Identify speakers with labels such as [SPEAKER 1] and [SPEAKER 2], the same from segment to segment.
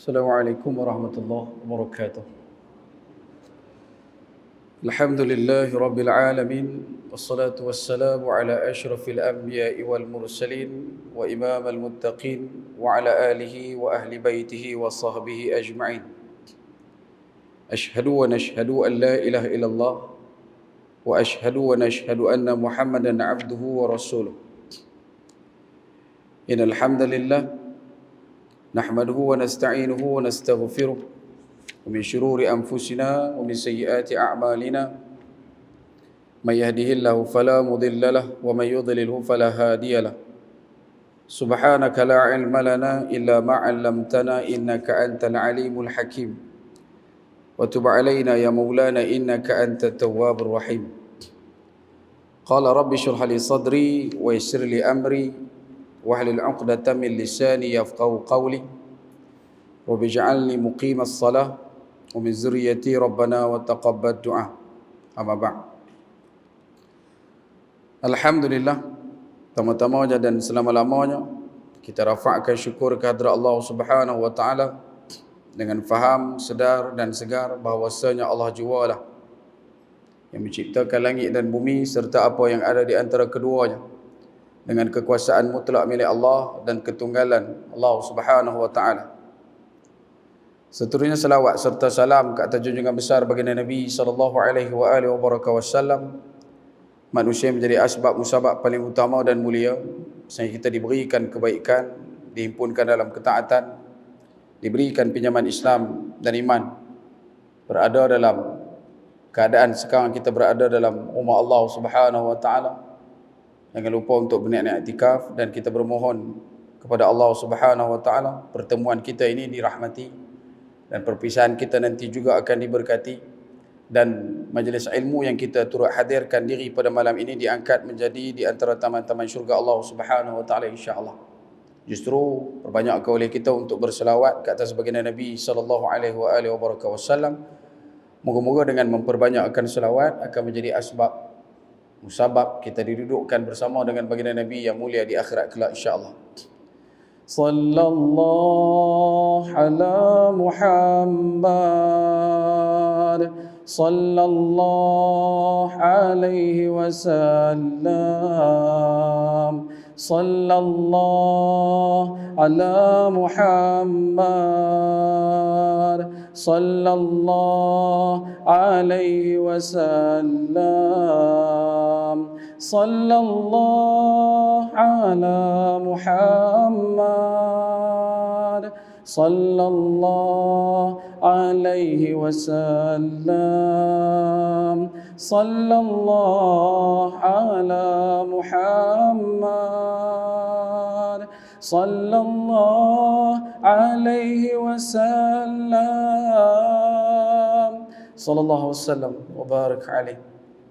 [SPEAKER 1] Assalamualaikum warahmatullahi wabarakatuh. Alhamdulillahi rabbil alamin. Wassalatu wassalamu ala asyrafil anbiya'i wal mursalin wa imamal muttaqin wa ala alihi wa ahli baitihi wa sahbihi ajma'in. Ashhadu wa nashhadu an la ilaha illallah wa ashhadu wa nashhadu anna Muhammadan abduhu wa rasuluh. Innal hamdalillah nahmaduhu wa nasta'inuhu wa nastaghfiruh ومن شرور أنفسنا ومن سيئات أعمالنا من يهده الله فلا مضل له ومن يضلله فلا هادي له سبحانك لا علم لنا إلا ما علمتنا إنك أنت العليم الحكيم وتب علينا يا مولانا إنك أنت التواب الرحيم قال رب اشرح لي صدري ويسر لي أمري واحلل عقدة من لساني يفقهوا قولي رب اجعلني مقيم الصلاة ومن ذريتي ربنا وتقبل دعاء أما بعد. Alhamdulillah, pertama-tama dan selama-lamanya kita rafa'kan syukur kehadrat Allah Subhanahu wa taala dengan faham, sedar dan segar bahawasanya Allah jualah yang menciptakan langit dan bumi serta apa yang ada di antara keduanya dengan kekuasaan mutlak milik Allah dan ketunggalan Allah Subhanahu wa taala. Seterusnya salawat serta salam ke atas junjungan besar baginda Nabi sallallahu alaihi wasallam, manusia menjadi asbab musabab paling utama dan mulia sehingga kita diberikan kebaikan, dihimpunkan dalam ketaatan, diberikan pinjaman Islam dan iman, berada dalam keadaan sekarang kita berada dalam rumah Allah Subhanahu wa taala. Jangan lupa untuk berniat i'tikaf dan kita bermohon kepada Allah Subhanahu wa taala pertemuan kita ini dirahmati dan perpisahan kita nanti juga akan diberkati, dan majlis ilmu yang kita turut hadirkan diri pada malam ini diangkat menjadi di antara taman-taman syurga Allah Subhanahu wa taala insya-Allah. Justru perbanyakkan oleh kita untuk berselawat ke atas baginda Nabi sallallahu alaihi wasallam. Moga-moga dengan memperbanyakkan selawat akan menjadi asbab musabab kita didudukkan bersama dengan baginda Nabi yang mulia di akhirat kelak insya-Allah. Sallallahu ala Muhammad sallallahu alaihi wasallam. Sallallahu ala Muhammad sallallahu alaihi wasallam. Sallallahu ala Muhammad sallallahu alaihi wasallam. Sallallahu ala Muhammad sallallahu alaihi wasallam. Sallallahu wasallam wa barak alaihi.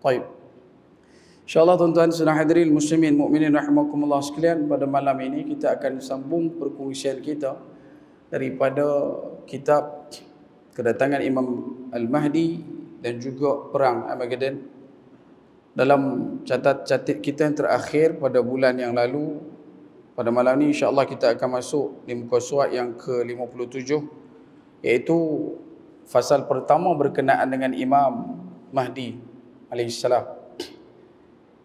[SPEAKER 1] Baik. InsyaAllah tuan-tuan sudah hadirin muslimin mukminin rahimakumullah sekalian, pada malam ini kita akan sambung perkongsian kita daripada kitab kedatangan Imam Al-Mahdi dan juga perang Armageddon. Dalam catat kita yang terakhir pada bulan yang lalu, pada malam ini insya-Allah kita akan masuk di muka surat yang ke-57, iaitu fasal pertama berkenaan dengan Imam Mahdi alaihissalam.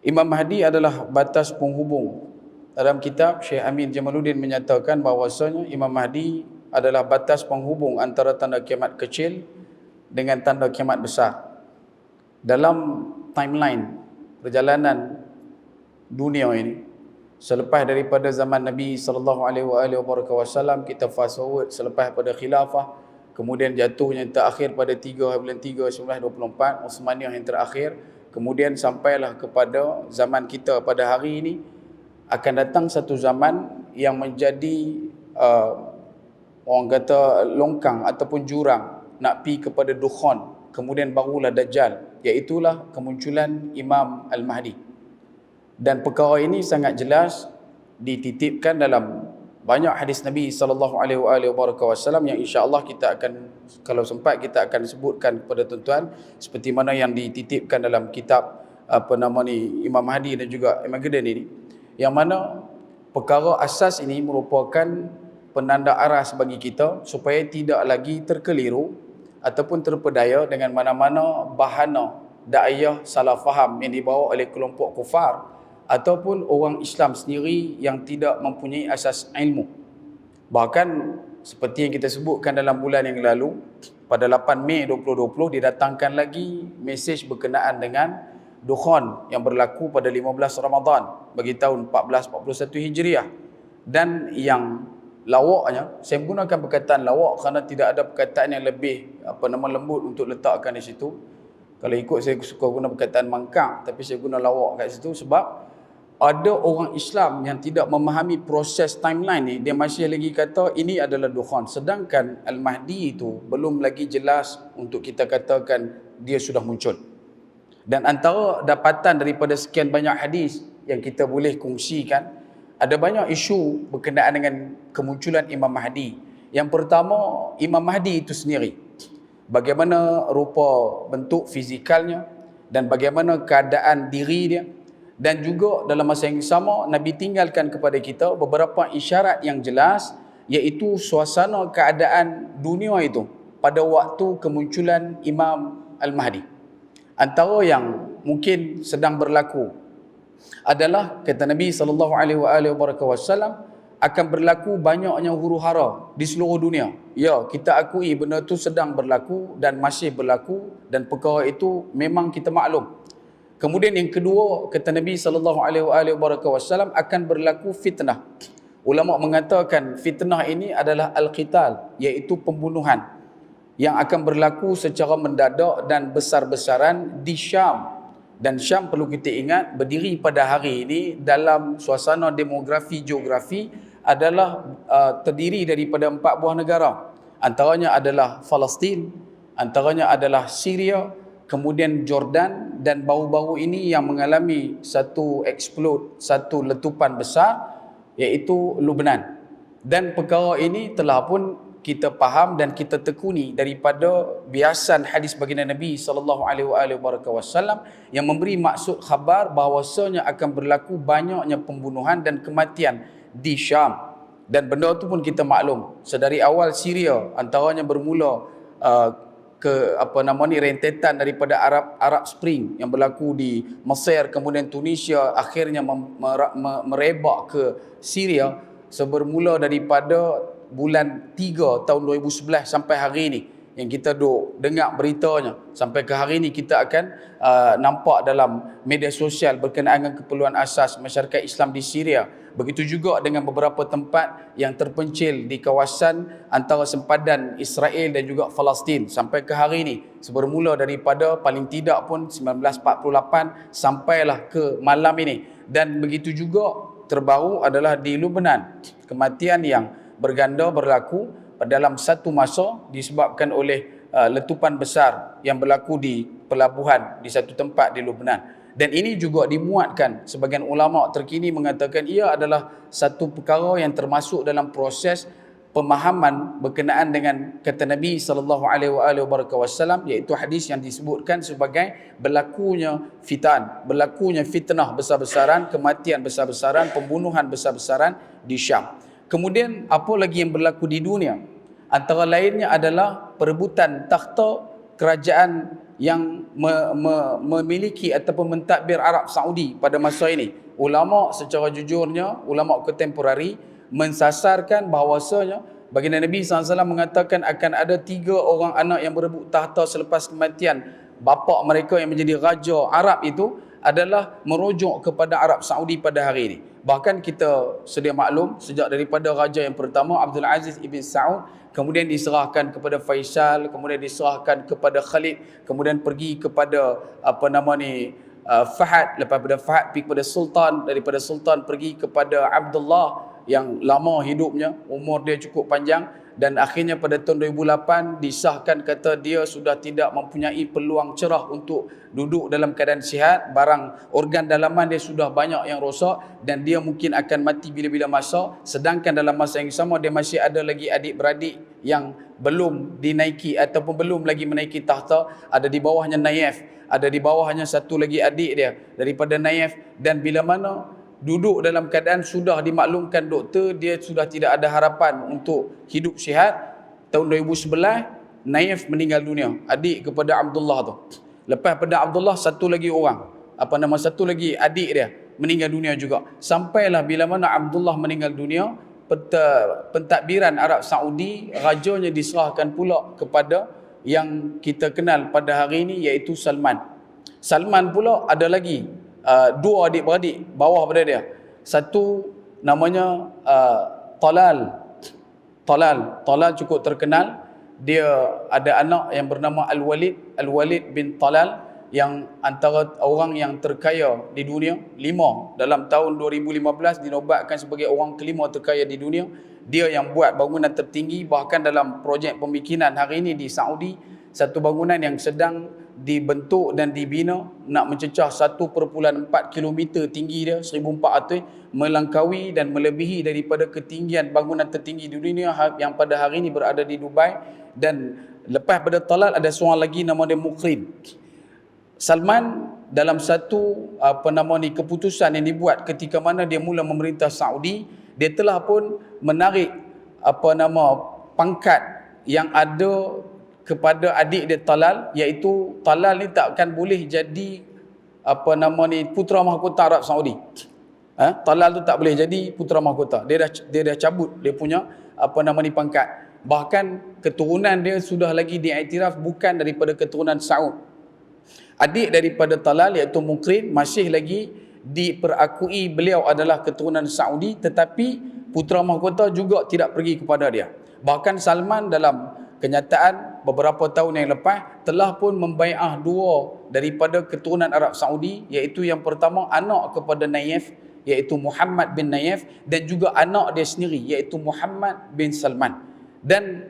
[SPEAKER 1] Imam Mahdi adalah batas penghubung. Dalam kitab Syekh Amin Jamaluddin menyatakan bahawasanya Imam Mahdi adalah batas penghubung antara tanda kiamat kecil dengan tanda kiamat besar. Dalam timeline perjalanan dunia ini, selepas daripada zaman Nabi sallallahu alaihi wasallam, kita fast forward selepas pada khilafah, kemudian jatuhnya yang terakhir pada 3 bulan 3 1924, Uthmaniyah yang terakhir, kemudian sampailah kepada zaman kita pada hari ini. Akan datang satu zaman yang menjadi orang kata longkang ataupun jurang nak pi kepada dukhan, kemudian barulah Dajjal, iaitulah kemunculan Imam Al-Mahdi. Dan perkara ini sangat jelas dititipkan dalam banyak hadis Nabi sallallahu alaihi wasallam yang insya-Allah kita akan, kalau sempat kita akan sebutkan kepada tuan-tuan, seperti mana yang dititipkan dalam kitab Imam Mahdi dan juga Armageddon ini, yang mana perkara asas ini merupakan penanda aras bagi kita supaya tidak lagi terkeliru ataupun terpedaya dengan mana-mana bahana dakwah salah faham yang dibawa oleh kelompok kufar ataupun orang Islam sendiri yang tidak mempunyai asas ilmu. Bahkan seperti yang kita sebutkan dalam bulan yang lalu, pada 8 Mei 2020 didatangkan lagi mesej berkenaan dengan dukhan yang berlaku pada 15 Ramadan bagi tahun 1441 Hijriah. Dan yang lawaknya, saya menggunakan perkataan lawak kerana tidak ada perkataan yang lebih lembut untuk letakkan di situ. Kalau ikut saya suka guna perkataan mangkak, tapi saya guna lawak kat situ sebab ada orang Islam yang tidak memahami proses timeline ni, dia masih lagi kata ini adalah dukhan, sedangkan Al-Mahdi itu belum lagi jelas untuk kita katakan dia sudah muncul. Dan antara dapatan daripada sekian banyak hadis yang kita boleh kongsikan, ada banyak isu berkenaan dengan kemunculan Imam Mahdi. Yang pertama, Imam Mahdi itu sendiri, bagaimana rupa bentuk fizikalnya dan bagaimana keadaan diri dia. Dan juga dalam masa yang sama, Nabi tinggalkan kepada kita beberapa isyarat yang jelas, iaitu suasana keadaan dunia itu pada waktu kemunculan Imam Al-Mahdi. Antara yang mungkin sedang berlaku adalah, kata Nabi SAW, akan berlaku banyaknya huru-hara di seluruh dunia. Ya, kita akui benda itu sedang berlaku dan masih berlaku, dan perkara itu memang kita maklum. Kemudian yang kedua, kata Nabi SAW, akan berlaku fitnah. Ulama mengatakan fitnah ini adalah al-qital, iaitu pembunuhan yang akan berlaku secara mendadak dan besar-besaran di Syam. Dan Syam, perlu kita ingat, berdiri pada hari ini dalam suasana demografi geografi adalah terdiri daripada 4 buah negara. Antaranya adalah Palestin, antaranya adalah Syria, kemudian Jordan, dan baru-baru ini yang mengalami satu letupan besar, iaitu Lebanon. Dan perkara ini telah pun kita faham dan kita tekuni daripada biasan hadis baginda Nabi SAW yang memberi maksud khabar bahawasanya akan berlaku banyaknya pembunuhan dan kematian di Syam. Dan benda itu pun kita maklum, sedari awal Syria antaranya bermula rentetan daripada Arab Spring yang berlaku di Mesir, kemudian Tunisia, akhirnya merebak ke Syria, bermula daripada bulan 3 tahun 2011 sampai hari ini yang kita dengar beritanya. Sampai ke hari ini kita akan nampak dalam media sosial berkenaan dengan keperluan asas masyarakat Islam di Syria. Begitu juga dengan beberapa tempat yang terpencil di kawasan antara sempadan Israel dan juga Palestin sampai ke hari ini. Bermula daripada paling tidak pun 1948 sampailah ke malam ini. Dan begitu juga terbaru adalah di Lebanon, kematian yang berganda berlaku dalam satu masa disebabkan oleh letupan besar yang berlaku di pelabuhan di satu tempat di Lebanon. Dan ini juga dimuatkan, sebagian ulama terkini mengatakan ia adalah satu perkara yang termasuk dalam proses pemahaman berkenaan dengan kata Nabi SAW, iaitu hadis yang disebutkan sebagai berlakunya fitnah besar-besaran, kematian besar-besaran, pembunuhan besar-besaran di Syam. Kemudian apa lagi yang berlaku di dunia? Antara lainnya adalah perebutan takhta kerajaan yang memiliki ataupun mentadbir Arab Saudi pada masa ini. Ulama secara jujurnya, ulama kontemporari mensasarkan bahawasanya baginda Nabi SAW mengatakan akan ada 3 orang anak yang berebut tahta selepas kematian bapa mereka yang menjadi raja Arab itu adalah merujuk kepada Arab Saudi pada hari ini. Bahkan kita sedia maklum, sejak daripada raja yang pertama Abdul Aziz ibn Saud, kemudian diserahkan kepada Faisal, kemudian diserahkan kepada Khalid, kemudian pergi kepada Fahad, lepas pada Fahad pergi kepada Sultan, daripada Sultan pergi kepada Abdullah yang lama hidupnya, umur dia cukup panjang, dan akhirnya pada tahun 2008 disahkan kata dia sudah tidak mempunyai peluang cerah untuk duduk dalam keadaan sihat, barang organ dalaman dia sudah banyak yang rosak dan dia mungkin akan mati bila-bila masa. Sedangkan dalam masa yang sama dia masih ada lagi adik-beradik yang belum dinaiki ataupun belum lagi menaiki tahta, ada di bawahnya Naif, ada di bawahnya satu lagi adik dia daripada Naif. Dan bila mana duduk dalam keadaan sudah dimaklumkan doktor dia sudah tidak ada harapan untuk hidup sihat. Tahun 2011 Naif meninggal dunia, adik kepada Abdullah tu. Lepas pada Abdullah satu lagi orang, satu lagi adik dia meninggal dunia juga. Sampailah bila mana Abdullah meninggal dunia, pentadbiran Arab Saudi rajanya diserahkan pula kepada yang kita kenal pada hari ini iaitu Salman. Salman pula ada lagi dua adik-beradik bawah pada dia. Satu namanya Talal cukup terkenal. Dia ada anak yang bernama Al-Walid bin Talal, yang antara orang yang terkaya di dunia, 5 dalam tahun 2015 dinobatkan sebagai orang kelima terkaya di dunia. Dia yang buat bangunan tertinggi, bahkan dalam projek pembikinan hari ini di Saudi, satu bangunan yang sedang dibentuk dan dibina nak mencecah 1.4 km tinggi dia, 1400, melangkaui dan melebihi daripada ketinggian bangunan tertinggi di dunia yang pada hari ini berada di Dubai. Dan lepas pada Talal ada seorang lagi nama dia Muqrin. Salman dalam satu keputusan yang dibuat ketika mana dia mula memerintah Saudi, dia telah pun menarik pangkat yang ada kepada adik dia Talal, iaitu Talal ni takkan boleh jadi putera mahkota Arab Saudi. Talal tu tak boleh jadi putera mahkota. Dia dah cabut dia punya pangkat. Bahkan keturunan dia sudah lagi diiktiraf bukan daripada keturunan Saud. Adik daripada Talal iaitu Muqrin masih lagi diperakui beliau adalah keturunan Saudi, tetapi putera mahkota juga tidak pergi kepada dia. Bahkan Salman dalam kenyataan beberapa tahun yang lepas telah pun membai'ah dua daripada keturunan Arab Saudi, iaitu yang pertama anak kepada Naif iaitu Muhammad bin Naif, dan juga anak dia sendiri iaitu Muhammad bin Salman. Dan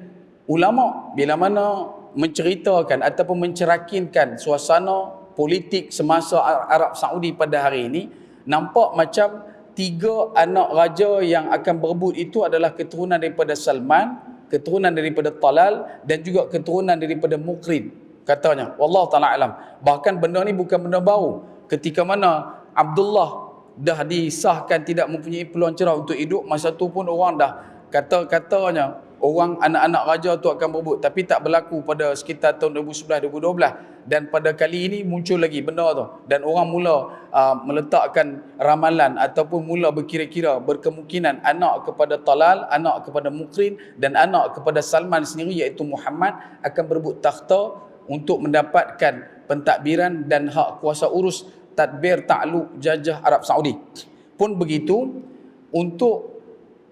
[SPEAKER 1] ulama bila mana menceritakan ataupun mencerakinkan suasana politik semasa Arab Saudi pada hari ini, nampak macam 3 anak raja yang akan berebut itu adalah keturunan daripada Salman, keturunan daripada Talal, dan juga keturunan daripada Muqrin, katanya. Wallahu ta'ala alam. Bahkan benda ni bukan benda baru. Ketika mana Abdullah dah disahkan tidak mempunyai peluang cerah untuk hidup, masa tu pun orang dah kata-katanya orang anak-anak raja tu akan berebut, tapi tak berlaku pada sekitar tahun 2011-2012. Dan pada kali ini muncul lagi benda tu, dan orang mula meletakkan ramalan ataupun mula berkira-kira berkemungkinan anak kepada Talal, anak kepada Muqrin, dan anak kepada Salman sendiri iaitu Muhammad akan berebut takhta untuk mendapatkan pentadbiran dan hak kuasa urus tadbir takluk jajah Arab Saudi. Pun begitu, untuk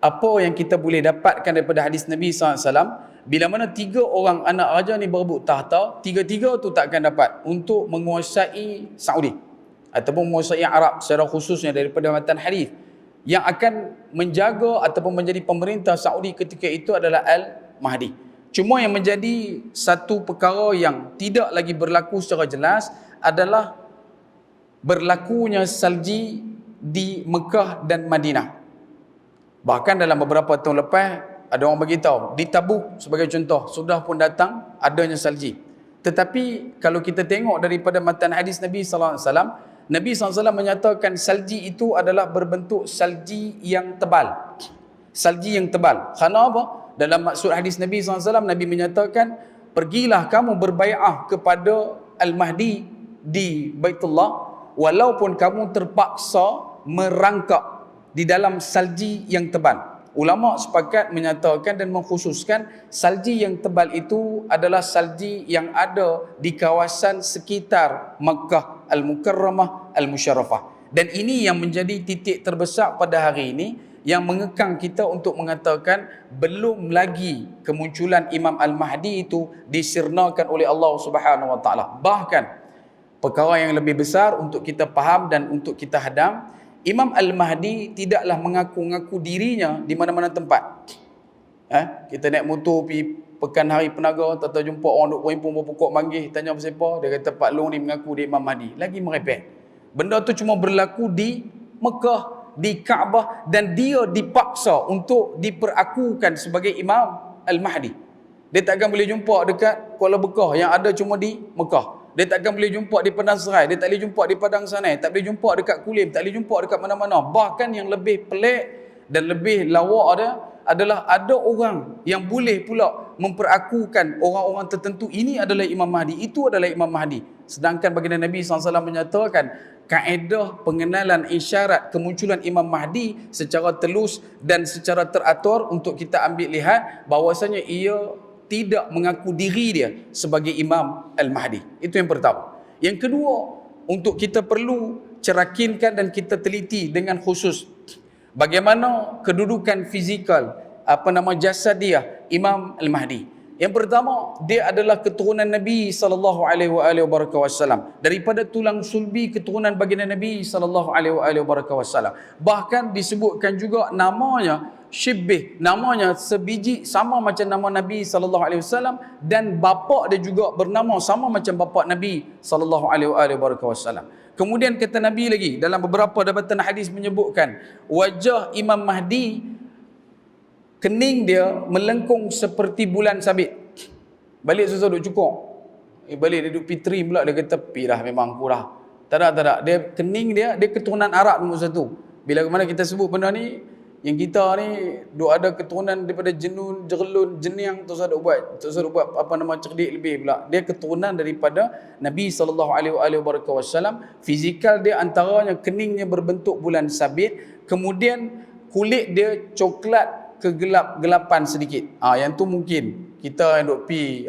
[SPEAKER 1] apa yang kita boleh dapatkan daripada hadis Nabi SAW, bila mana 3 orang anak raja ni berebut tahta, 3-3 tu tak akan dapat untuk menguasai Saudi ataupun menguasai Arab secara khususnya daripada matan hadis. Yang akan menjaga ataupun menjadi pemerintah Saudi ketika itu adalah Al-Mahdi. Cuma yang menjadi satu perkara yang tidak lagi berlaku secara jelas adalah berlakunya salji di Mekah dan Madinah. Bahkan dalam beberapa tahun lepas ada orang beritahu di Tabuk sebagai contoh sudah pun datang adanya salji. Tetapi kalau kita tengok daripada matan hadis Nabi SAW, Nabi SAW menyatakan salji itu adalah berbentuk salji yang tebal. Salji yang tebal. Kerana apa? Dalam maksud hadis Nabi SAW, Nabi menyatakan, pergilah kamu berbai'ah kepada Al-Mahdi di Baitullah, walaupun kamu terpaksa merangkak di dalam salji yang tebal. Ulama sepakat menyatakan dan mengkhususkan salji yang tebal itu adalah salji yang ada di kawasan sekitar Makkah Al-Mukarramah Al-Musyarrafah. Dan ini yang menjadi titik terbesar pada hari ini yang mengekang kita untuk mengatakan belum lagi kemunculan Imam Al-Mahdi itu disirnakan oleh Allah Subhanahu Wa Taala. Bahkan perkara yang lebih besar untuk kita faham dan untuk kita hadam, Imam Al-Mahdi tidaklah mengaku-ngaku dirinya di mana-mana tempat. Kita naik motor pergi Pekan Hari Penaga, tak jumpa orang duk berhimpun berpokok manggih, tanya apa siapa, dia kata Pak Long ni mengaku dia Imam Mahdi. Lagi merepek. Benda tu cuma berlaku di Mekah, di Kaabah, dan dia dipaksa untuk diperakukan sebagai Imam Al-Mahdi. Dia takkan boleh jumpa dekat Kuala Bekah, yang ada cuma di Mekah. Dia takkan boleh jumpa di Padang Serai, dia tak boleh jumpa di Padang Sanai, tak boleh jumpa dekat Kulim, tak boleh jumpa dekat mana-mana. Bahkan yang lebih pelik dan lebih lawak dia adalah ada orang yang boleh pula memperakukan orang-orang tertentu ini adalah Imam Mahdi, itu adalah Imam Mahdi. Sedangkan baginda Nabi SAW menyatakan kaedah pengenalan isyarat kemunculan Imam Mahdi secara telus dan secara teratur untuk kita ambil lihat bahawasanya ia tidak mengaku diri dia sebagai Imam Al-Mahdi. Itu yang pertama. Yang kedua, untuk kita perlu cerakinkan dan kita teliti dengan khusus bagaimana kedudukan fizikal jasad dia Imam Al-Mahdi. Yang pertama, dia adalah keturunan Nabi sallallahu alaihi wasallam, daripada tulang sulbi keturunan baginda Nabi sallallahu alaihi wasallam. Bahkan disebutkan juga namanya syibih, namanya sebiji sama macam nama Nabi sallallahu alaihi wasallam, dan bapa dia juga bernama sama macam bapa Nabi sallallahu alaihi wasallam. Kemudian kata Nabi lagi dalam beberapa dapatan hadis menyebutkan wajah Imam Mahdi, kening dia melengkung seperti bulan sabit. Balik susah duk cukup. Balik dia duk pitri pula, dia kata pi dah memang aku dah. Tak ada. Dia kening dia keturunan Arab nombor satu. Bila mana kita sebut benda ni, yang kita ni duk ada keturunan daripada jenun, jerlun, jeniang, terus ada buat cerdik lebih pula. Dia keturunan daripada Nabi sallallahu alaihi wasallam. Fizikal dia antaranya keningnya berbentuk bulan sabit, kemudian kulit dia coklat kegelap-gelapan sedikit. Yang tu mungkin kita yang duk pi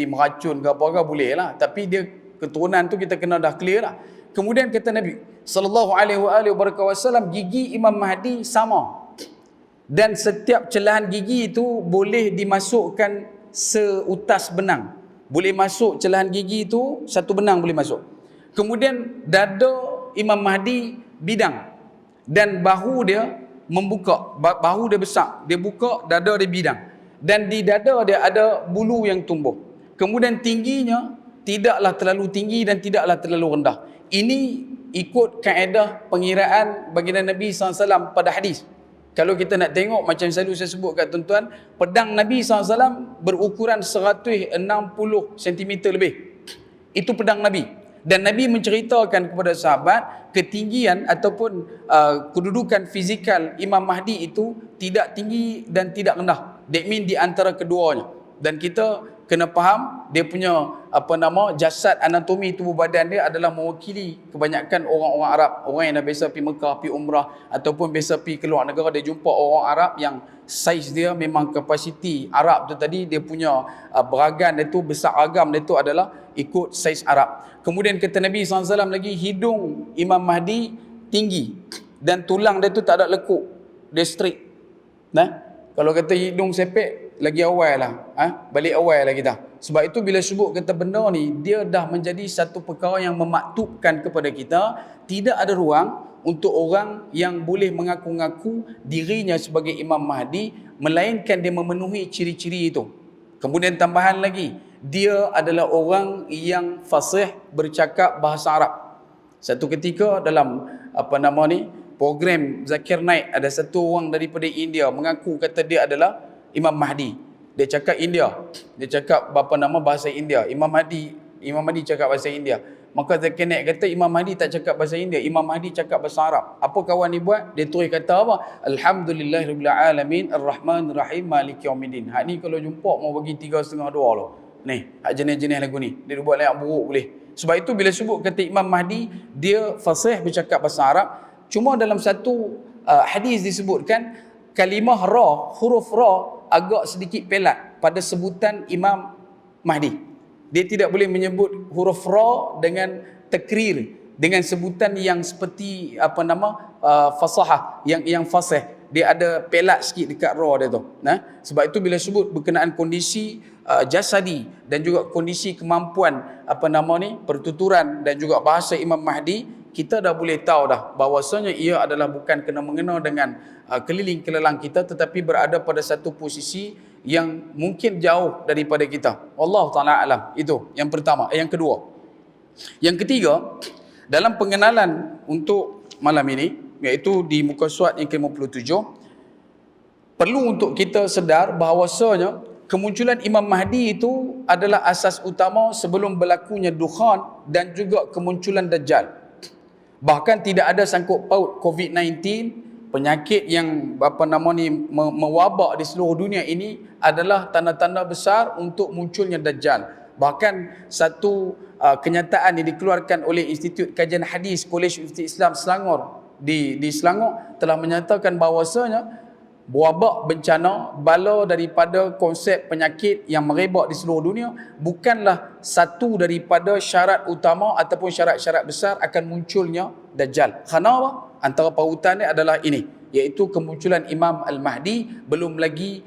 [SPEAKER 1] meracun ke apa ke boleh lah, tapi dia keturunan tu kita kena dah clear lah. Kemudian kata Nabi sallallahu alaihi wasallam, gigi Imam Mahdi sama, dan setiap celahan gigi itu boleh dimasukkan seutas benang. Boleh masuk celahan gigi itu satu benang boleh masuk. Kemudian dada Imam Mahdi bidang, dan bahu dia membuka, bahu dia besar, dia buka, dada dia bidang, dan di dada dia ada bulu yang tumbuh. Kemudian tingginya tidaklah terlalu tinggi dan tidaklah terlalu rendah. Ini ikut kaedah pengiraan baginda Nabi SAW pada hadis. Kalau kita nak tengok, macam selalu saya sebut kat tuan-tuan, pedang Nabi SAW berukuran 160 cm lebih. Itu pedang Nabi. Dan Nabi menceritakan kepada sahabat ketinggian ataupun kedudukan fizikal Imam Mahdi itu tidak tinggi dan tidak rendah. That mean di antara keduanya. Dan kita kena faham dia punya jasad, anatomi tubuh badan dia adalah mewakili kebanyakan orang-orang Arab. Orang yang dah biasa pergi Mekah, pergi umrah ataupun biasa pergi keluar negara, dia jumpa orang Arab yang saiz dia memang kapasiti Arab tu tadi, dia punya beragan dia tu, besar agam dia tu adalah ikut saiz Arab. Kemudian kata Nabi SAW lagi, hidung Imam Mahdi tinggi dan tulang dia tu tak ada lekuk, dia straight. Kalau kata hidung sepek, lagi awal lah, balik awal lah kita. Sebab itu bila sebut kata benda ni, dia dah menjadi satu perkara yang memaktubkan kepada kita, tidak ada ruang untuk orang yang boleh mengaku-ngaku dirinya sebagai Imam Mahdi, melainkan dia memenuhi ciri-ciri itu. Kemudian tambahan lagi, dia adalah orang yang fasih bercakap bahasa Arab. Satu ketika dalam program Zakir Naik, ada satu orang daripada India mengaku kata dia adalah Imam Mahdi. Dia cakap India, dia cakap bahasa India. Imam Mahdi cakap bahasa India. Maka Zakir Naik kata Imam Mahdi tak cakap bahasa India, Imam Mahdi cakap bahasa Arab. Apa kawan ni buat? Dia tulis kata apa? Alhamdulillahirabbil alamin arrahmanir rahim maliki yaumiddin. Hak ni kalau jumpa mau bagi 3.5 loh. Ni, hak jenis-jenis lagu ni. Dia buat layak buruk boleh. Sebab itu bila sebut kata Imam Mahdi, dia fasih bercakap bahasa Arab. Cuma dalam satu hadis disebutkan kalimah ra, huruf ra agak sedikit pelat pada sebutan Imam Mahdi. Dia tidak boleh menyebut huruf ra dengan takrir, dengan sebutan yang seperti fasahah, yang fasih. Dia ada pelat sikit dekat ra dia tu. Sebab itu bila sebut berkenaan kondisi jasadi dan juga kondisi kemampuan pertuturan dan juga bahasa Imam Mahdi, kita dah boleh tahu dah bahawasanya ia adalah bukan kena-mengena dengan keliling-keliling kita, tetapi berada pada satu posisi yang mungkin jauh daripada kita. Wallahu ta'ala alam. Itu yang pertama. Yang kedua, yang ketiga, dalam pengenalan untuk malam ini, iaitu di muka surat yang ke-57, perlu untuk kita sedar bahawasanya kemunculan Imam Mahdi itu adalah asas utama sebelum berlakunya dukhan dan juga kemunculan Dajjal. Bahkan tidak ada sangkut paut COVID-19, penyakit yang mewabak di seluruh dunia ini adalah tanda-tanda besar untuk munculnya Dajjal. Bahkan satu kenyataan yang dikeluarkan oleh Institut Kajian Hadis Kolej Universiti Islam Selangor di Selangor telah menyatakan bahawasanya wabak bencana bala daripada konsep penyakit yang merebak di seluruh dunia bukanlah satu daripada syarat utama ataupun syarat-syarat besar akan munculnya Dajjal. Kerana apa? Antara pautannya adalah ini, iaitu kemunculan Imam Al-Mahdi belum lagi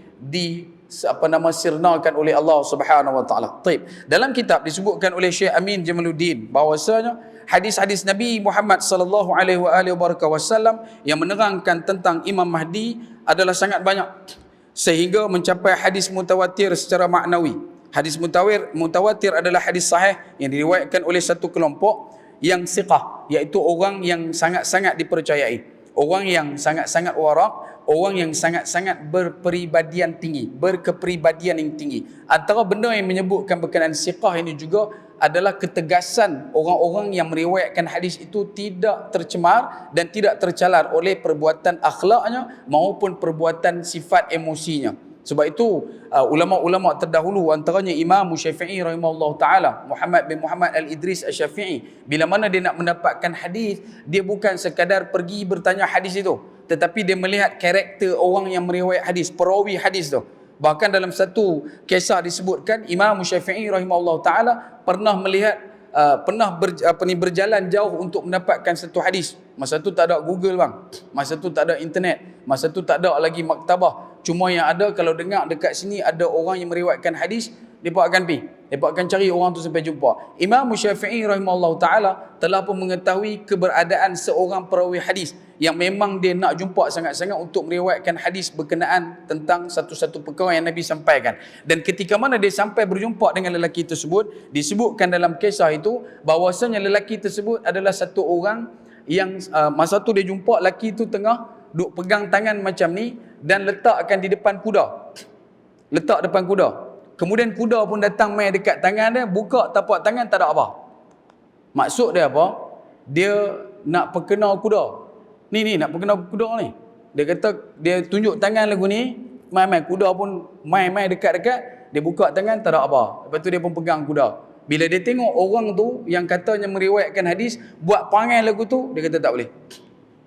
[SPEAKER 1] sirnakan oleh Allah Subhanahu wa taala. Baik. Dalam kitab disebutkan oleh Syekh Amin Jamaluddin bahawasanya hadis-hadis Nabi Muhammad sallallahu alaihi wasallam yang menerangkan tentang Imam Mahdi adalah sangat banyak sehingga mencapai hadis mutawatir secara maknawi. Hadis mutawatir adalah hadis sahih yang diriwayatkan oleh satu kelompok yang siqah, iaitu orang yang sangat-sangat dipercayai, orang yang sangat-sangat warak, orang yang sangat-sangat berkepribadian yang tinggi. Antara benda yang menyebutkan berkenaan siqah ini juga adalah ketegasan orang-orang yang meriwayatkan hadis itu tidak tercemar dan tidak tercalar oleh perbuatan akhlaknya maupun perbuatan sifat emosinya. Sebab itu ulama-ulama terdahulu, antaranya Imam Syafi'i rahimahullah ta'ala, Muhammad bin Muhammad Al-Idris Al-Syafi'i, bila mana dia nak mendapatkan hadis, dia bukan sekadar pergi bertanya hadis itu, tetapi dia melihat karakter orang yang meriwayat hadis, perawi hadis tu. Bahkan dalam satu kisah disebutkan Imam Syafi'i rahimahullah ta'ala pernah melihat berjalan jauh untuk mendapatkan satu hadis. Masa tu tak ada Google bang, masa tu tak ada internet, masa tu tak ada lagi maktabah. Cuma yang ada, kalau dengar dekat sini ada orang yang meriwayatkan hadis, mereka akan pergi, mereka akan cari orang tu sampai jumpa. Imam Syafi'i rahimahullah ta'ala telah pun mengetahui keberadaan seorang perawi hadis yang memang dia nak jumpa sangat-sangat untuk meriwayatkan hadis berkenaan tentang satu-satu perkara yang Nabi sampaikan. Dan ketika mana dia sampai berjumpa dengan lelaki tersebut, disebutkan dalam kisah itu bahawasanya lelaki tersebut adalah satu orang yang masa tu dia jumpa lelaki tu tengah duk pegang tangan macam ni dan letakkan di depan kuda. Letak depan kuda. Kemudian kuda pun datang main dekat tangan dia, buka tapak tangan tak ada apa. Maksud dia apa? Dia nak perkenal kuda. Ni nak perkenal kuda ni. Dia kata, dia tunjuk tangan lagu ni, main-main kuda pun main-main dekat-dekat, dia buka tangan tak ada apa. Lepas tu dia pun pegang kuda. Bila dia tengok orang tu yang katanya meriwayatkan hadis buat perangai lagu tu, dia kata tak boleh.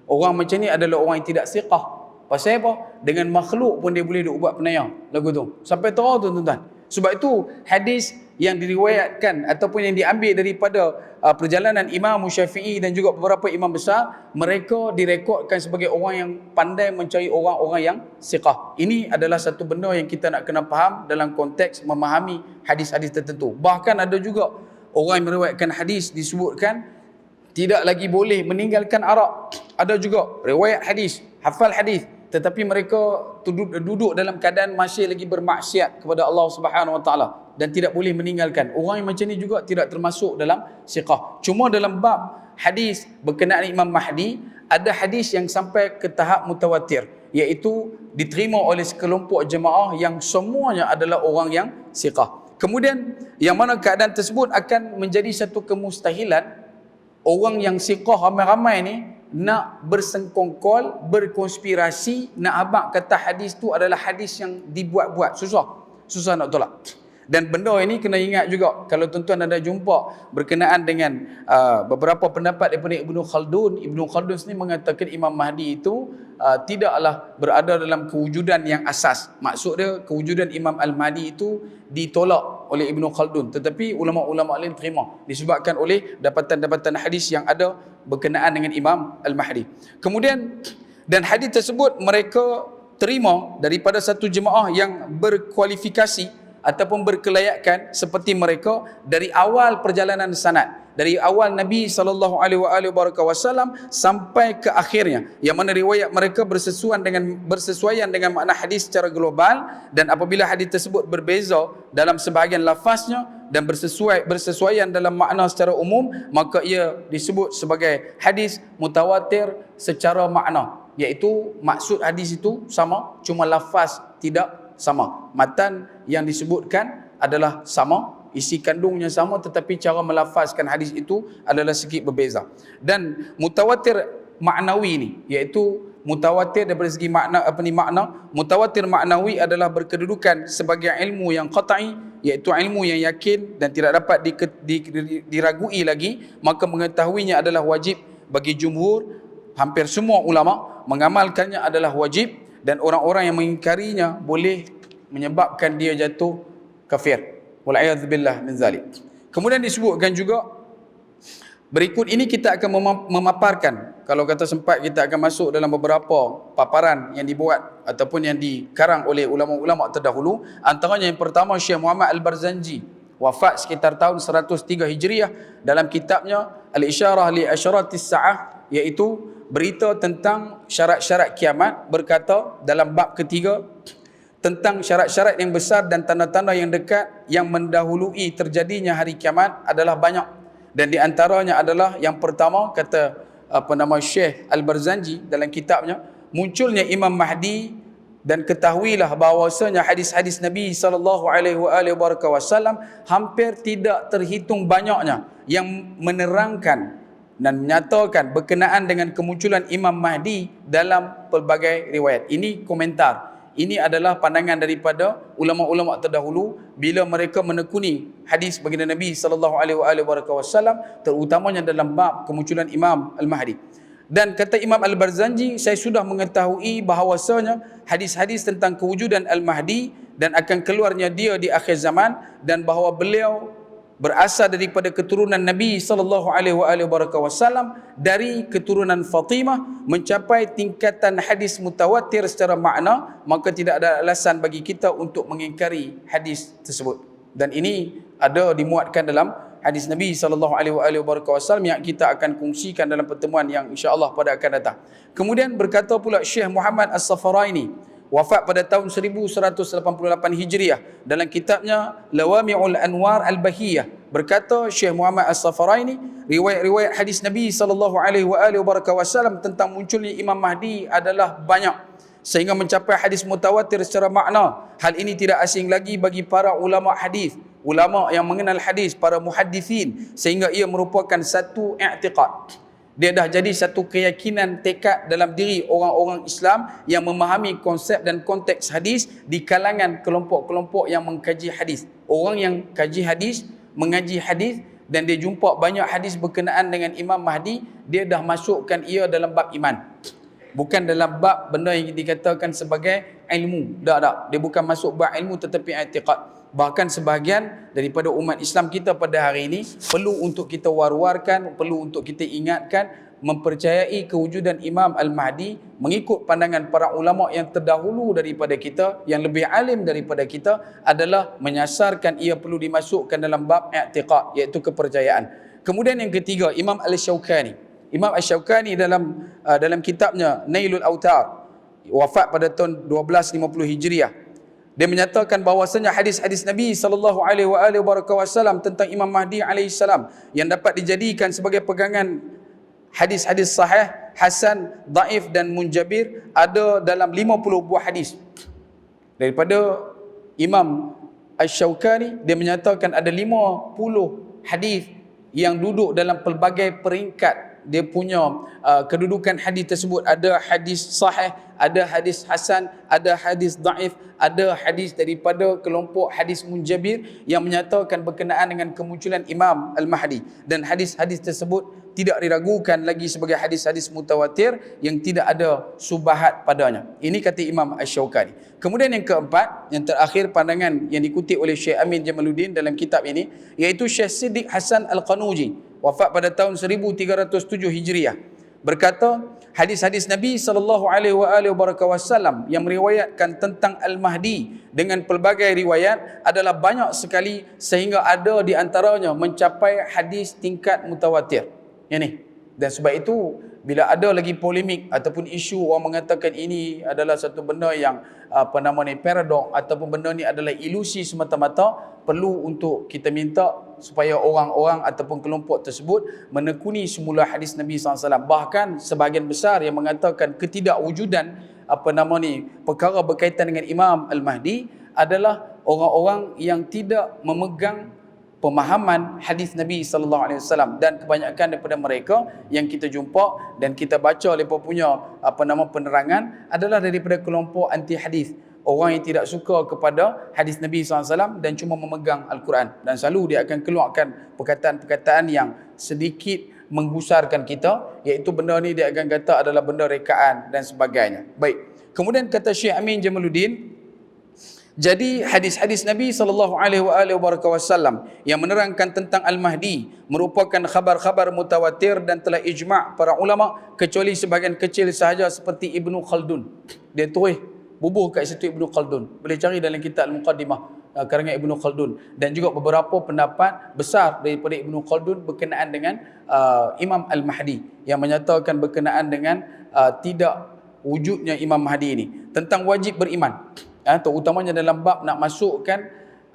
[SPEAKER 1] Orang macam ni adalah orang yang tidak siqah. Pasal apa? Dengan makhluk pun dia boleh duk buat penayang lagu tu. Sampai tahu tu tuan-tuan. Sebab itu hadis yang diriwayatkan ataupun yang diambil daripada perjalanan Imam Syafi'i dan juga beberapa imam besar, mereka direkodkan sebagai orang yang pandai mencari orang-orang yang siqah. Ini adalah satu benda yang kita nak kena faham dalam konteks memahami hadis-hadis tertentu. Bahkan ada juga orang yang meriwayatkan hadis disebutkan tidak lagi boleh meninggalkan arak. Ada juga riwayat hadis, hafal hadis, tetapi mereka duduk dalam keadaan masih lagi bermaksiat kepada Allah Subhanahu wa taala dan tidak boleh meninggalkan. Orang yang macam ni juga tidak termasuk dalam siqah. Cuma dalam bab hadis berkenaan Imam Mahdi, ada hadis yang sampai ke tahap mutawatir, iaitu diterima oleh sekelompok jemaah yang semuanya adalah orang yang siqah. Kemudian yang mana keadaan tersebut akan menjadi satu kemustahilan orang yang siqah ramai-ramai ni nak bersengkongkol, berkonspirasi, nak abang kata hadis tu adalah hadis yang dibuat-buat. Susah nak tolak. Dan benda ini kena ingat juga, kalau tuan-tuan ada jumpa berkenaan dengan beberapa pendapat daripada Ibnu Khaldun. Ibnu Khaldun ni mengatakan Imam Mahdi itu tidaklah berada dalam kewujudan yang asas. Maksud dia, kewujudan Imam Al-Mahdi itu ditolak oleh Ibnu Khaldun, tetapi ulama-ulama lain terima disebabkan oleh dapatan-dapatan hadis yang ada berkenaan dengan Imam Al-Mahdi. Kemudian, dan hadis tersebut mereka terima daripada satu jemaah yang berkualifikasi ataupun berkelayakan seperti mereka dari awal perjalanan sanad, dari awal Nabi SAW sampai ke akhirnya, yang mana riwayat mereka bersesuaian dengan makna hadis secara global. Dan apabila hadis tersebut berbeza dalam sebahagian lafaznya dan bersesuaian dalam makna secara umum, maka ia disebut sebagai hadis mutawatir secara makna, iaitu maksud hadis itu sama, cuma lafaz tidak sama. Matan yang disebutkan adalah sama, isi kandungnya sama, tetapi cara melafazkan hadis itu adalah sedikit berbeza. Dan mutawatir maknawi ni, iaitu mutawatir daripada segi makna mutawatir maknawi adalah berkedudukan sebagai ilmu yang qat'i, iaitu ilmu yang yakin dan tidak dapat diragui lagi, maka mengetahuinya adalah wajib bagi jumhur, hampir semua ulama mengamalkannya adalah wajib, dan orang-orang yang mengingkarinya boleh menyebabkan dia jatuh kafir. Wal'iyadzubillah min zalik. Kemudian disebutkan juga, berikut ini kita akan memaparkan, kalau kata sempat kita akan masuk dalam beberapa paparan yang dibuat ataupun yang dikarang oleh ulama-ulama terdahulu. Antaranya yang pertama, Syekh Muhammad Al-Barzanji, wafat sekitar tahun 103 Hijriah, dalam kitabnya Al-Isyarah li Asyaratis Sa'ah, iaitu berita tentang syarat-syarat kiamat, berkata dalam bab ketiga tentang syarat-syarat yang besar dan tanda-tanda yang dekat yang mendahului terjadinya hari kiamat adalah banyak, dan di antaranya adalah yang pertama, kata Syekh Al-Barzanji dalam kitabnya, munculnya Imam Mahdi, dan ketahuilah bahawasanya hadis-hadis Nabi SAW hampir tidak terhitung banyaknya yang menerangkan dan menyatakan berkenaan dengan kemunculan Imam Mahdi dalam pelbagai riwayat. Ini komentar. Ini adalah pandangan daripada ulama-ulama terdahulu bila mereka menekuni hadis baginda Nabi SAW, terutamanya dalam bab kemunculan Imam Al-Mahdi. Dan kata Imam Al-Barzanji, saya sudah mengetahui bahawasanya hadis-hadis tentang kewujudan Al-Mahdi dan akan keluarnya dia di akhir zaman, dan bahawa beliau berasal daripada keturunan Nabi SAW dari keturunan Fatimah, mencapai tingkatan hadis mutawatir secara makna, maka tidak ada alasan bagi kita untuk mengingkari hadis tersebut. Dan ini ada dimuatkan dalam hadis Nabi SAW yang kita akan kongsikan dalam pertemuan yang insya-Allah pada akan datang. Kemudian berkata pula Syekh Muhammad As-Safaraini, wafat pada tahun 1188 Hijriah, dalam kitabnya Lawami'ul Anwar Al-Bahiyah, berkata Syekh Muhammad As-Safaraini, riwayat-riwayat hadis Nabi SAW tentang munculnya Imam Mahdi adalah banyak, sehingga mencapai hadis mutawatir secara makna. Hal ini tidak asing lagi bagi para ulama hadis, ulama yang mengenal hadis, para muhaddithin, sehingga ia merupakan satu i'tiqad. Dia dah jadi satu keyakinan, tekad dalam diri orang-orang Islam yang memahami konsep dan konteks hadis di kalangan kelompok-kelompok yang mengkaji hadis. Orang yang kaji hadis, mengaji hadis, dan dia jumpa banyak hadis berkenaan dengan Imam Mahdi, dia dah masukkan ia dalam bab iman. Bukan dalam bab benda yang dikatakan sebagai ilmu. Tak. Dia bukan masuk bab ilmu tetapi i'tiqad. Bahkan sebahagian daripada umat Islam kita pada hari ini perlu untuk kita war-warkan, perlu untuk kita ingatkan, mempercayai kewujudan Imam Al-Mahdi mengikut pandangan para ulama yang terdahulu daripada kita, yang lebih alim daripada kita, adalah menyasarkan ia perlu dimasukkan dalam bab i'tiqad, iaitu kepercayaan. Kemudian yang ketiga, Imam Al-Shawkani. Imam Al-Shawkani dalam kitabnya Nailul Autar, wafat pada tahun 1250 Hijriah, dia menyatakan bahawasanya hadis-hadis Nabi SAW tentang Imam Mahdi alaihissalam yang dapat dijadikan sebagai pegangan hadis-hadis sahih, hasan, daif dan munjabir ada dalam 50 buah hadis. Daripada Imam Asy-Syaukani, dia menyatakan ada 50 hadis yang duduk dalam pelbagai peringkat dia punya kedudukan hadis tersebut. Ada hadis sahih, ada hadis hasan, ada hadis daif, ada hadis daripada kelompok hadis munjabir yang menyatakan berkenaan dengan kemunculan Imam Al-Mahdi, dan hadis-hadis tersebut tidak diragukan lagi sebagai hadis-hadis mutawatir yang tidak ada subahat padanya. Ini kata Imam Asy-Syaukani. Kemudian yang keempat, yang terakhir, pandangan yang dikutip oleh Syekh Amin Jamaluddin dalam kitab ini, iaitu Syekh Siddiq Hasan Al-Qanuji, wafat pada tahun 1307 Hijriah, berkata hadis-hadis Nabi SAW yang meriwayatkan tentang Al-Mahdi dengan pelbagai riwayat adalah banyak sekali, sehingga ada di antaranya mencapai hadis tingkat mutawatir. Ini. Dan sebab itu bila ada lagi polemik ataupun isu orang mengatakan ini adalah satu benda yang paradok ataupun benda ni adalah ilusi semata-mata, perlu untuk kita minta supaya orang-orang ataupun kelompok tersebut menekuni semula hadis Nabi SAW. Bahkan sebahagian besar yang mengatakan ketidakwujudan perkara berkaitan dengan Imam Al-Mahdi adalah orang-orang yang tidak memegang pemahaman hadis Nabi sallallahu alaihi wasallam, dan kebanyakan daripada mereka yang kita jumpa dan kita baca mereka punya penerangan adalah daripada kelompok anti hadis, orang yang tidak suka kepada hadis Nabi sallallahu alaihi wasallam dan cuma memegang Al-Quran, dan selalu dia akan keluarkan perkataan-perkataan yang sedikit menggusarkan kita, iaitu benda ni dia akan kata adalah benda rekaan dan sebagainya. Baik, kemudian kata Syekh Amin Jamaluddin, jadi hadis-hadis Nabi SAW yang menerangkan tentang Al-Mahdi merupakan khabar-khabar mutawatir dan telah ijma' para ulama, kecuali sebahagian kecil sahaja seperti Ibnu Khaldun. Dia tulis bubuh kat situ Ibnu Khaldun. Boleh cari dalam kitab Al-Muqaddimah karangan Ibnu Khaldun, dan juga beberapa pendapat besar daripada Ibnu Khaldun berkenaan dengan Imam Al-Mahdi yang menyatakan berkenaan dengan tidak wujudnya Imam Mahdi ini, tentang wajib beriman. Terutamanya dalam bab nak masukkan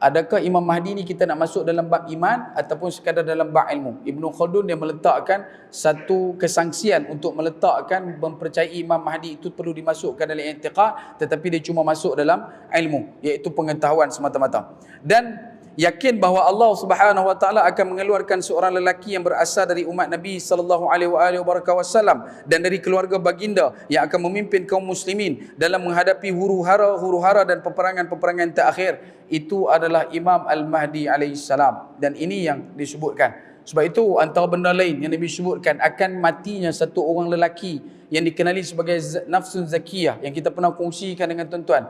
[SPEAKER 1] adakah Imam Mahdi ni kita nak masuk dalam bab iman ataupun sekadar dalam bab ilmu. Ibnu Khaldun dia meletakkan satu kesangsian untuk meletakkan mempercayai Imam Mahdi itu perlu dimasukkan dalam i'tiqad, tetapi dia cuma masuk dalam ilmu, iaitu pengetahuan semata-mata. Dan yakin bahawa Allah Subhanahu wa taala akan mengeluarkan seorang lelaki yang berasal dari umat Nabi sallallahu alaihi wasallam dan dari keluarga baginda yang akan memimpin kaum muslimin dalam menghadapi huru-hara dan peperangan-peperangan terakhir. Itu adalah Imam Al-Mahdi alaihi salam, dan ini yang disebutkan. Sebab itu antara benda lain yang Nabi sebutkan akan matinya satu orang lelaki yang dikenali sebagai nafsun zakiyah, yang kita pernah kongsikan dengan tuan-tuan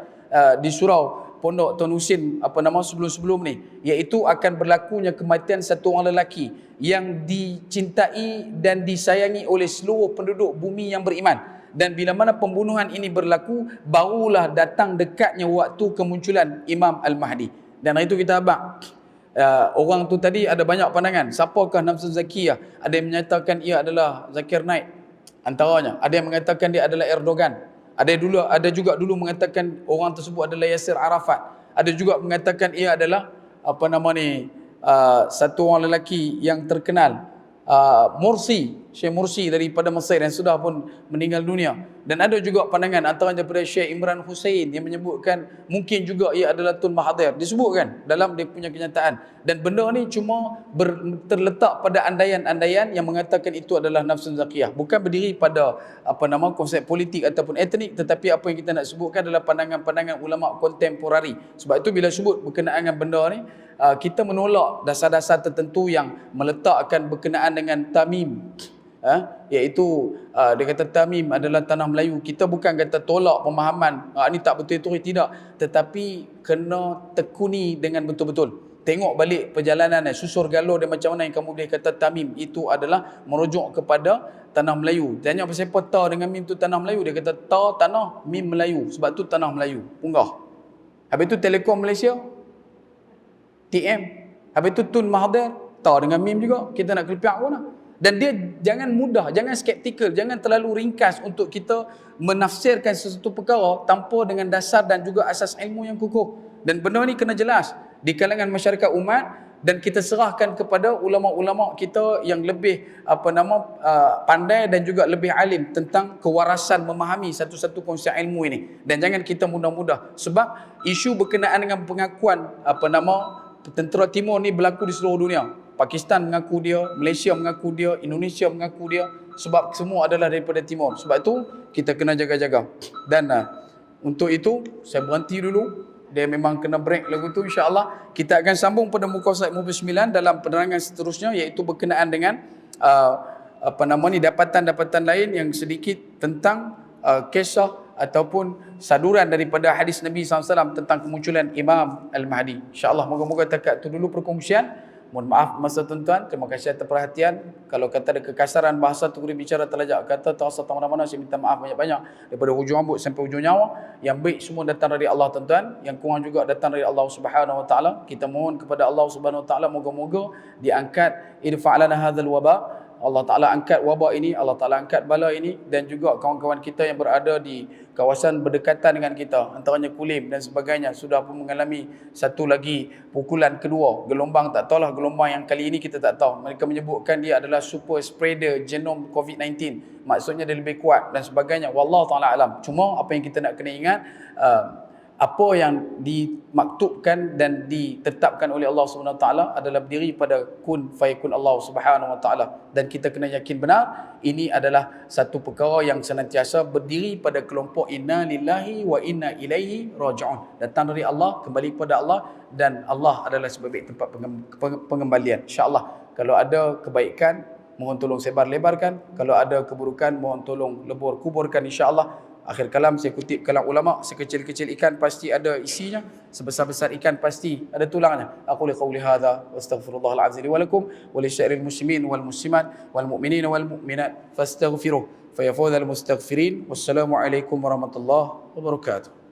[SPEAKER 1] di surau Pondok Tuan Husin sebelum-sebelum ni, iaitu akan berlakunya kematian satu orang lelaki yang dicintai dan disayangi oleh seluruh penduduk bumi yang beriman. Dan bila mana pembunuhan ini berlaku, barulah datang dekatnya waktu kemunculan Imam Al-Mahdi. Dan hari itu kita abang orang tu tadi ada banyak pandangan, siapakah nafsu zakiyah? Ada yang menyatakan ia adalah Zakir Naik antaranya, ada yang mengatakan dia adalah Erdogan, ada juga dulu mengatakan orang tersebut adalah Yasir Arafat, ada juga mengatakan ia adalah satu orang lelaki yang terkenal, Syekh Mursi daripada Mesir yang sudah pun meninggal dunia. Dan ada juga pandangan antara daripada Syekh Imran Hussein yang menyebutkan mungkin juga ia adalah Tun Mahathir, disebutkan dalam dia punya kenyataan. Dan benda ni cuma terletak pada andaian-andaian yang mengatakan itu adalah nafsun zakiyah, bukan berdiri pada konsep politik ataupun etnik, tetapi apa yang kita nak sebutkan adalah pandangan-pandangan ulama kontemporari. Sebab itu bila sebut berkenaan dengan benda ni, kita menolak dasar-dasar tertentu yang meletakkan berkenaan dengan Tamim, iaitu dia kata Tamim adalah tanah Melayu. Kita bukan kata tolak pemahaman ini tak betul-betul, tidak, tetapi kena tekuni dengan betul-betul. Tengok balik perjalanan susur galur dia macam mana yang kamu boleh kata Tamim itu adalah merujuk kepada tanah Melayu. Tanya pasal apa ta dengan mim tu tanah Melayu, dia kata ta tanah, mim Melayu, sebab tu tanah Melayu punggah. Habis tu Telekom Malaysia TM, habis tu Tun Mahathir ta dengan mim juga, kita nak kelepiak pun lah. Dan dia jangan mudah, jangan skeptikal, jangan terlalu ringkas untuk kita menafsirkan sesuatu perkara tanpa dengan dasar dan juga asas ilmu yang kukuh. Dan benda ni kena jelas di kalangan masyarakat umat, dan kita serahkan kepada ulama-ulama kita yang lebih pandai dan juga lebih alim tentang kewarasan memahami satu-satu konsep ilmu ini. Dan jangan kita mudah-mudah, sebab isu berkenaan dengan pengakuan tentera timur ni berlaku di seluruh dunia. Pakistan mengaku dia, Malaysia mengaku dia, Indonesia mengaku dia, sebab semua adalah daripada timur. Sebab itu kita kena jaga-jaga. Dan untuk itu saya berhenti dulu. Dia memang kena break lagu tu. InsyaAllah kita akan sambung pada muka surat 59 dalam penerangan seterusnya, iaitu berkenaan dengan dapatan-dapatan lain yang sedikit tentang kisah ataupun saduran daripada hadis Nabi SAW tentang kemunculan Imam Al-Mahdi. InsyaAllah moga-moga takat tu dulu perkongsian. Mohon maaf masa tuan-tuan, terima kasih atas perhatian. Kalau kata ada kekasaran bahasa tu boleh bicara terlajak kata terasa tak mana-mana, saya minta maaf banyak-banyak daripada hujung rambut sampai hujung nyawa. Yang baik semua datang dari Allah tuan-tuan, yang kurang juga datang dari Allah Subhanahu wa taala. Kita mohon kepada Allah Subhanahu wa taala moga-moga diangkat irfa' lana hadzal waba Allah Ta'ala angkat wabak ini, Allah Ta'ala angkat bala ini, dan juga kawan-kawan kita yang berada di kawasan berdekatan dengan kita, antaranya Kulim dan sebagainya, sudah pun mengalami satu lagi pukulan kedua, gelombang, tak tahulah gelombang yang kali ini kita tak tahu. Mereka menyebutkan dia adalah super spreader genome COVID-19, maksudnya dia lebih kuat dan sebagainya. Wallahu Ta'ala alam. Cuma apa yang kita nak kena ingat, apa yang dimaktubkan dan ditetapkan oleh Allah Subhanahu Wa Taala adalah berdiri pada kun fayakun Allah Subhanahu Wa Taala, dan kita kena yakin benar ini adalah satu perkara yang senantiasa berdiri pada kelompok inna lillahi wa inna ilaihi raji'un, datang dari Allah, kembali kepada Allah, dan Allah adalah sebaik tempat pengembalian. InsyaAllah kalau ada kebaikan mohon tolong sebar-lebarkan, kalau ada keburukan mohon tolong lebur kuburkan, insya-Allah. Akhir kalam saya kutip kalam ulama, sekecil-kecil ikan pasti ada isinya, sebesar-besar ikan pasti ada tulangnya. Aku qauli hadza wa astaghfirullahal azim wa lakum wa lisyairil muslimin wal muslimat wal mu'minin wal mu'minat fastaghfiruh fa yafuzul mustaghfirin. Wassalamu alaikum warahmatullahi wabarakatuh.